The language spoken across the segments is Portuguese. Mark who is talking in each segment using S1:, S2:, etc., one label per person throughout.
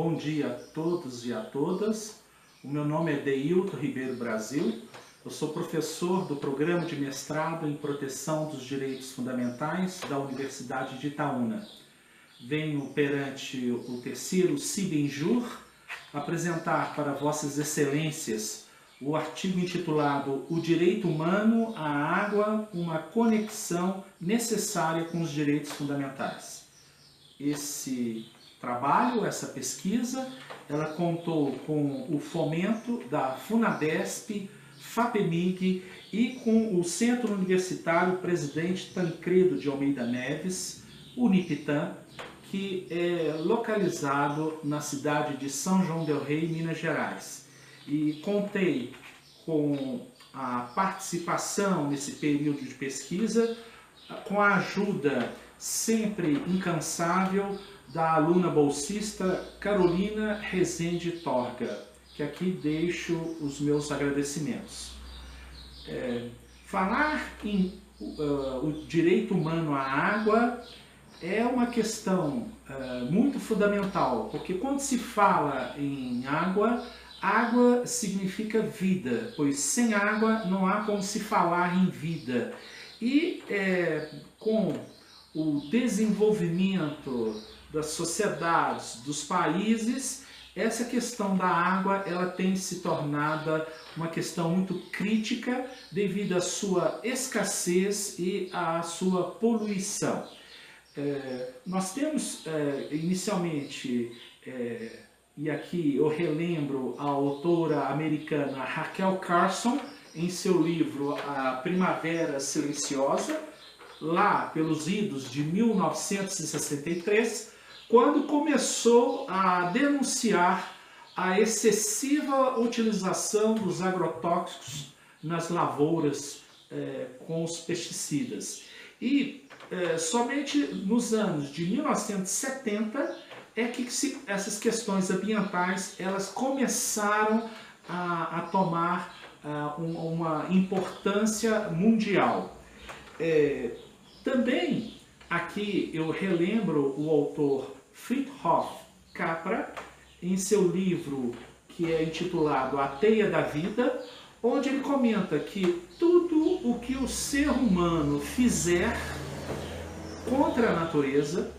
S1: Bom dia a todos e a todas. O meu nome é Deilton Ribeiro Brasil. Eu sou professor do Programa de Mestrado em Proteção dos Direitos Fundamentais da Universidade de Itaúna. Venho perante o terceiro CIBENJUR apresentar para Vossas Excelências o artigo intitulado O Direito Humano à Água, uma conexão necessária com os direitos fundamentais. Esse trabalho, essa pesquisa, ela contou com o fomento da FUNADESP, FAPEMIG e com o Centro Universitário Presidente Tancredo de Almeida Neves, Unipitã, que é localizado na cidade de São João del Rei, Minas Gerais. E contei com a participação nesse período de pesquisa, com a ajuda sempre incansável da aluna bolsista Carolina Rezende Torga, que aqui deixo os meus agradecimentos. Falar em o direito humano à água é uma questão muito fundamental, porque quando se fala em água, água significa vida, pois sem água não há como se falar em vida. E com o desenvolvimento das sociedades, dos países, essa questão da água ela tem se tornado uma questão muito crítica devido à sua escassez e à sua poluição. Nós temos inicialmente, e aqui eu relembro a autora americana Rachel Carson, em seu livro A Primavera Silenciosa, lá pelos idos de 1963, quando começou a denunciar a excessiva utilização dos agrotóxicos nas lavouras com os pesticidas. E somente nos anos de 1970 é que essas questões ambientais elas começaram a tomar uma importância mundial. Também aqui eu relembro o autor Fritjof Capra em seu livro que é intitulado A Teia da Vida, onde ele comenta que tudo o que o ser humano fizer contra a natureza,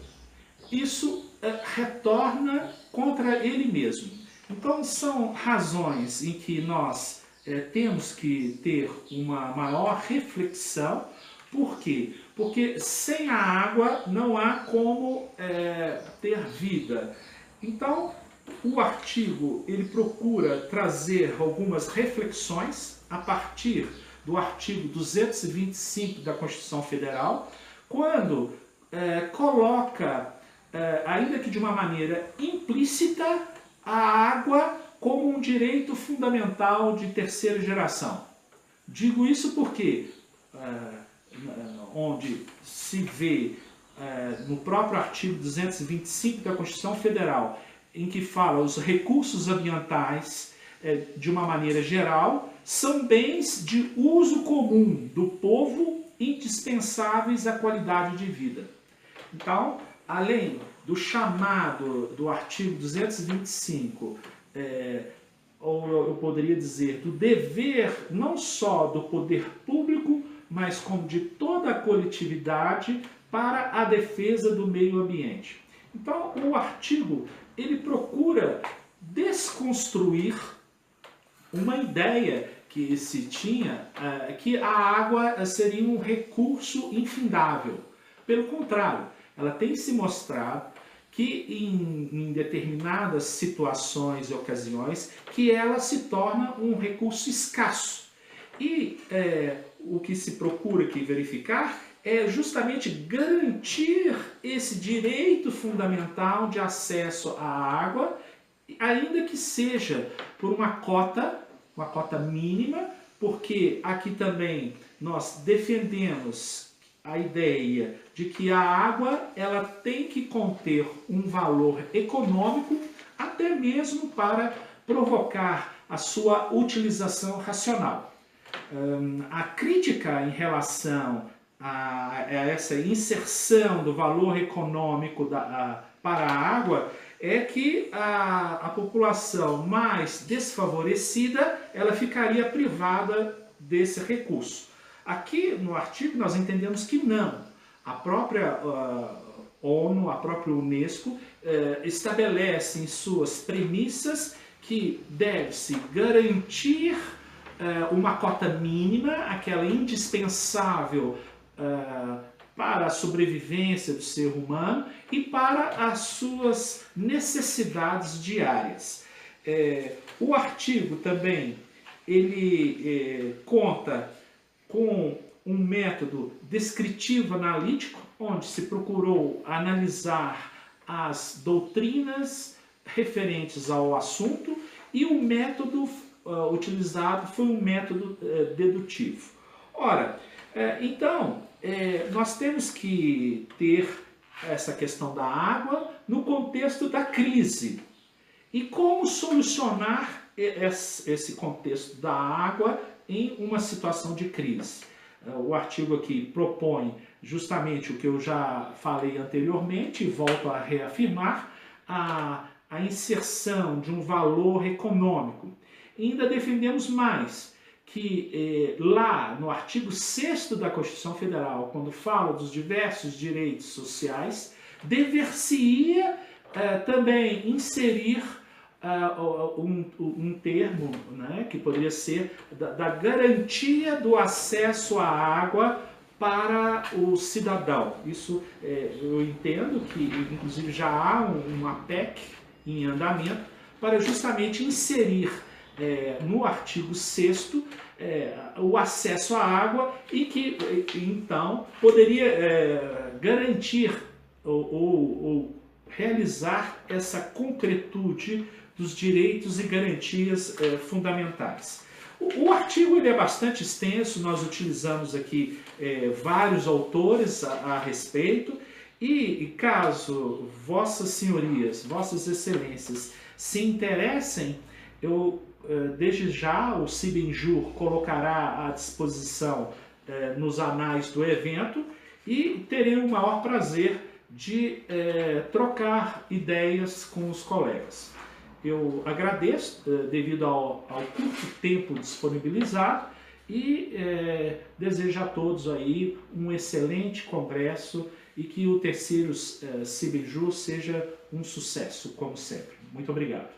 S1: isso retorna contra ele mesmo. Então são razões em que nós temos que ter uma maior reflexão. Por quê? Porque sem a água não há como ter vida. Então, o artigo ele procura trazer algumas reflexões a partir do artigo 225 da Constituição Federal, quando coloca, ainda que de uma maneira implícita, a água como um direito fundamental de terceira geração. Digo isso porque onde se vê no próprio artigo 225 da Constituição Federal, em que fala os recursos ambientais, de uma maneira geral, são bens de uso comum do povo indispensáveis à qualidade de vida. Então, além do chamado do artigo 225, ou eu poderia dizer, do dever não só do poder público, mas como de toda a coletividade para a defesa do meio ambiente. Então, o artigo ele procura desconstruir uma ideia que se tinha, que a água seria um recurso infindável. Pelo contrário, ela tem se mostrado que em determinadas situações e ocasiões, que ela se torna um recurso escasso. E o que se procura aqui verificar é justamente garantir esse direito fundamental de acesso à água, ainda que seja por uma cota mínima, porque aqui também nós defendemos a ideia de que a água ela tem que conter um valor econômico, até mesmo para provocar a sua utilização racional. A crítica em relação a essa inserção do valor econômico para a água é que a população mais desfavorecida, ela ficaria privada desse recurso. Aqui no artigo nós entendemos que não. A própria ONU, a própria Unesco, estabelece em suas premissas que deve-se garantir uma cota mínima, aquela indispensável para a sobrevivência do ser humano e para as suas necessidades diárias. O artigo também ele conta com um método descritivo analítico, onde se procurou analisar as doutrinas referentes ao assunto, e o método utilizado foi um método dedutivo. Ora, então, nós temos que ter essa questão da água no contexto da crise. E como solucionar esse contexto da água em uma situação de crise? O artigo aqui propõe justamente o que eu já falei anteriormente e volto a reafirmar, a inserção de um valor econômico. E ainda defendemos mais, que lá no artigo 6º da Constituição Federal, quando fala dos diversos direitos sociais, dever-se-ia também inserir um termo, né, que poderia ser da garantia do acesso à água para o cidadão. Isso eu entendo que, inclusive, já há uma PEC em andamento para justamente inserir no artigo 6º o acesso à água e que, então, poderia garantir ou realizar essa concretude dos direitos e garantias fundamentais. O artigo ele é bastante extenso, nós utilizamos aqui vários autores a respeito, e caso vossas senhorias, vossas excelências se interessem, eu desde já o Cibenjur colocará à disposição nos anais do evento, e terei o maior prazer de trocar ideias com os colegas. Eu agradeço devido ao curto tempo disponibilizado e desejo a todos aí um excelente congresso e que o terceiro Cibenjur seja um sucesso, como sempre. Muito obrigado.